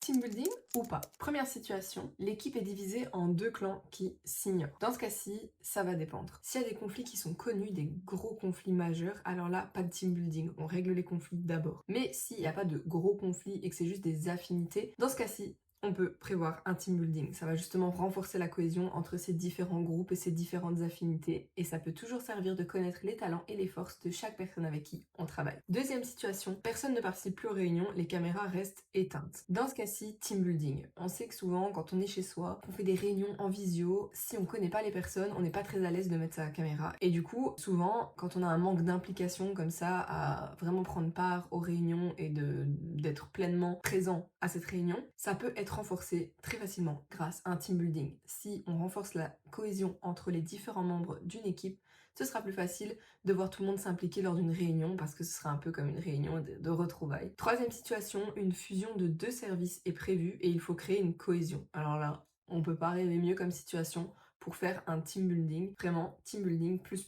team building ou pas? Première situation, l'équipe est divisée en deux clans qui s'ignorent. Dans ce cas-ci, ça va dépendre. S'il y a des conflits qui sont connus, des gros conflits majeurs, alors là, pas de team building, on règle les conflits d'abord. Mais s'il n'y a pas de gros conflits et que c'est juste des affinités, dans ce cas-ci, on peut prévoir un team building. Ça va justement renforcer la cohésion entre ces différents groupes et ces différentes affinités et ça peut toujours servir de connaître les talents et les forces de chaque personne avec qui on travaille. Deuxième situation, personne ne participe plus aux réunions, les caméras restent éteintes. Dans ce cas-ci, team building. On sait que souvent, quand on est chez soi, qu'on fait des réunions en visio, si on connaît pas les personnes, on n'est pas très à l'aise de mettre sa caméra. Et du coup, souvent, quand on a un manque d'implication comme ça, à vraiment prendre part aux réunions et d'être pleinement présent à cette réunion, ça peut être renforcé très facilement grâce à un team building. Si on renforce la cohésion entre les différents membres d'une équipe, ce sera plus facile de voir tout le monde s'impliquer lors d'une réunion parce que ce sera un peu comme une réunion de retrouvailles. Troisième situation, une fusion de deux services est prévue et il faut créer une cohésion. Alors là, on peut pas rêver mieux comme situation pour faire un team building. Vraiment, team building plus,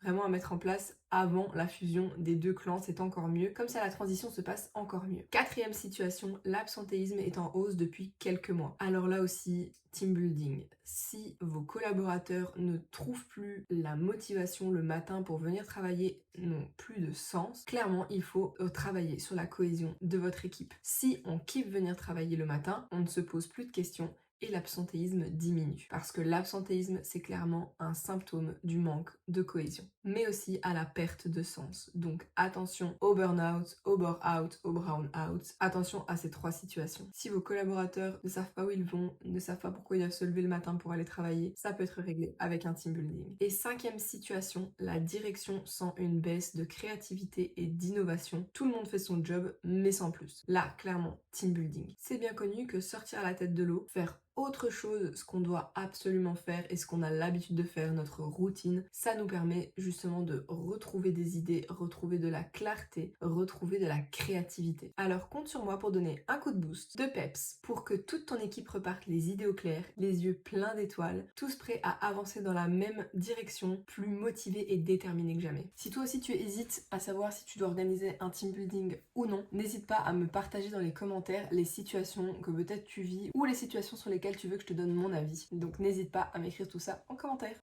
vraiment à mettre en place avant la fusion des deux clans, c'est encore mieux. Comme ça, la transition se passe encore mieux. Quatrième situation, l'absentéisme est en hausse depuis quelques mois. Alors là aussi, team building. Si vos collaborateurs ne trouvent plus la motivation le matin pour venir travailler, n'ont plus de sens, clairement, il faut travailler sur la cohésion de votre équipe. Si on kiffe venir travailler le matin, on ne se pose plus de questions et l'absentéisme diminue. Parce que l'absentéisme, c'est clairement un symptôme du manque de cohésion, mais aussi à la perte de sens. Donc attention au burn-out, au bore-out, au brown-out. Attention à ces trois situations. Si vos collaborateurs ne savent pas où ils vont, ne savent pas pourquoi ils doivent se lever le matin pour aller travailler, ça peut être réglé avec un team building. Et cinquième situation, la direction sent une baisse de créativité et d'innovation. Tout le monde fait son job, mais sans plus. Là, clairement, team building. C'est bien connu que sortir la tête de l'eau, faire autre chose, ce qu'on doit absolument faire et ce qu'on a l'habitude de faire, notre routine, ça nous permet justement de retrouver des idées, retrouver de la clarté, retrouver de la créativité. Alors compte sur moi pour donner un coup de boost, de peps, pour que toute ton équipe reparte les idées au clair, les yeux pleins d'étoiles, tous prêts à avancer dans la même direction, plus motivés et déterminés que jamais. Si toi aussi tu hésites à savoir si tu dois organiser un team building ou non, n'hésite pas à me partager dans les commentaires les situations que peut-être tu vis ou les situations sur lesquelles tu veux que je te donne mon avis. Donc n'hésite pas à m'écrire tout ça en commentaire.